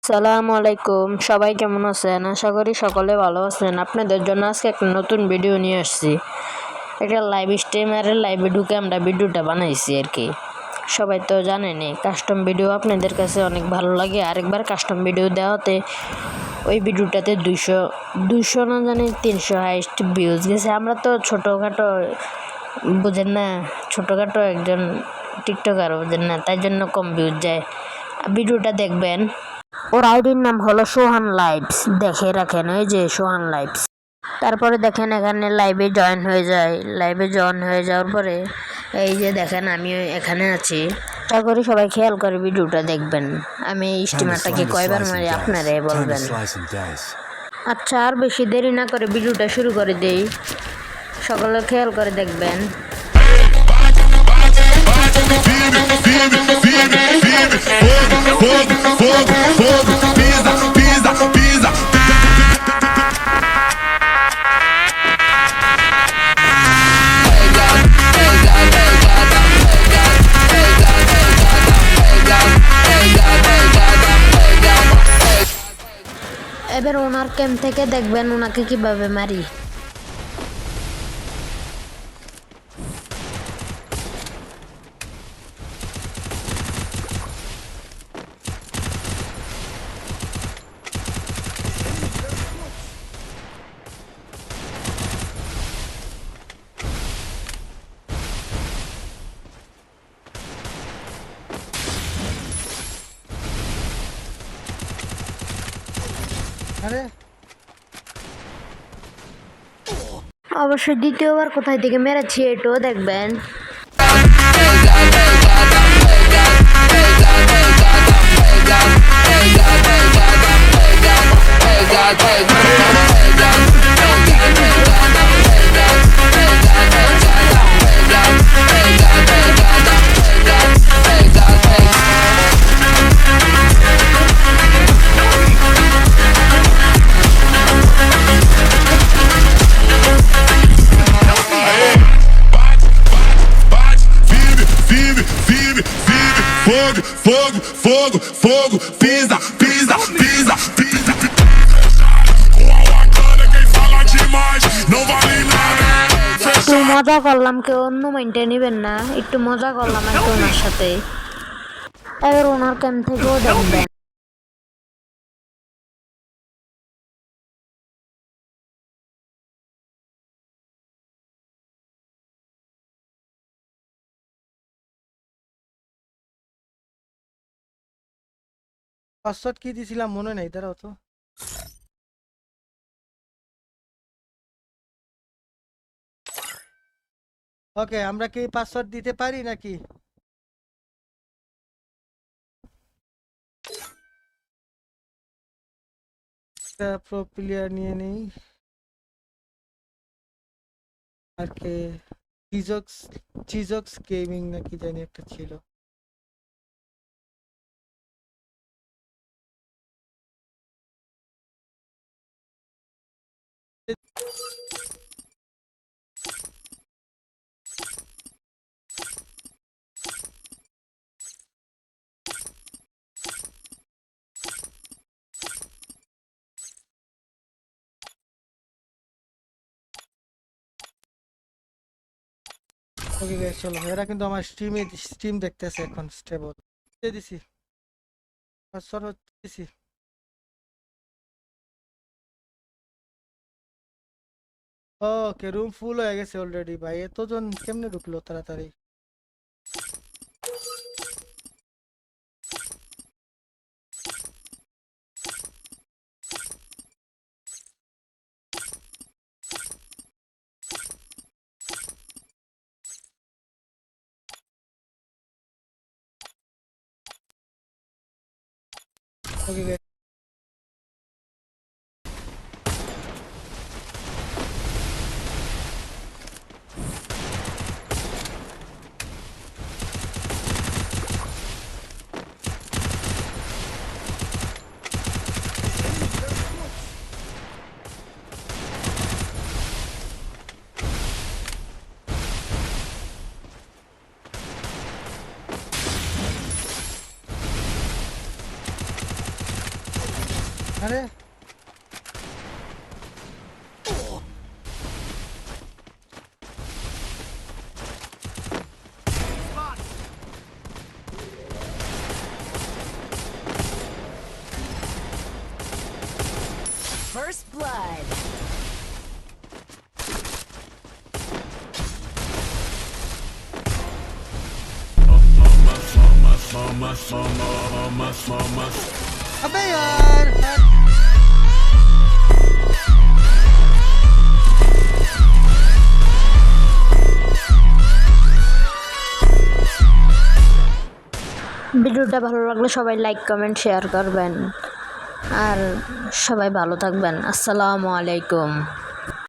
সালামু আলাইকুম, সবাই কেমন আছেন? আশা করি সকলে ভালো আছেন। আপনাদের জন্য আজকে একটা নতুন ভিডিও নিয়ে আসছি। একটা লাইভ স্ট্রিমারের লাইভে ঢুকে আমরা ভিডিওটা বানাইছি আর কি। সবাই তো জানেনই কাস্টম ভিডিও আপনাদের কাছে অনেক ভালো লাগে। আরেকবার কাস্টম ভিডিও দেওয়াতে ওই ভিডিওটাতে 200 না জানি 300 হাইস্ট ভিউজ গেছে। আমরা তো ছোটোখাটো বুঝেন না, ছোটোখাটো একজন টিকটকার বুঝেন না, তাই জন্য কম ভিউজ যায়। ভিডিওটা দেখবেন। ওর আইডির নাম হলো সোহান লাইভস, দেখে রাখেন, ওই যে সোহান লাইভস। তারপরে দেখেন এখানে লাইভে জয়েন হয়ে যাওয়ার পরে এই যে দেখেন আমি এখানে আছি। আশা করি সবাই খেয়াল করে ভিডিওটা দেখবেন। আমি এই স্টিমারটাকে কয়বার মারি আপনারাই বলবেন। আচ্ছা, আর বেশি দেরি না করে ভিডিওটা শুরু করে দেই, সকলে খেয়াল করে দেখবেন। এবার ওনার ক্যাম্প থেকে দেখবেন ওনাকে কিভাবে মারি। অবশ্যই দ্বিতীয়বার কোথায় থেকে মেরেছি এটাও দেখবেন। Fogo, pisa. একটু মজা করলাম, কেউ অন্য মাইন্ডে নিবেন না, একটু মজা করলাম একটু ওনার সাথে। এবার ওনার ক্যাম্প থেকেও দেখবেন। পাসওয়ার্ড কি দিছিলাম মনে নেই, দাঁড়াও তো। ওকে, আমরা কি পাসওয়ার্ড দিতে পারি নাকি? প্রো প্লেয়ার নিয়ে নেই। আর কে চিজক্স গেমিং নাকি জানি একটা ছিল। ওকে গাইস, চলো, এরা কিন্তু আমার স্ট্রিম দেখতেছে এখন। স্টেবল দিয়ে দিছি, পাসওয়ার্ড দিছি। ওকে, রুম ফুল হয়ে গেছে অলরেডি। ভাই এতজন কেমনে ঢুকলো তাড়াতাড়ি? ওকে গাইস, আরে First blood. अबे यार ভিডিওটা ভালো লাগলে সবাই লাইক কমেন্ট শেয়ার করবেন আর সবাই ভালো থাকবেন। আসসালামু আলাইকুম।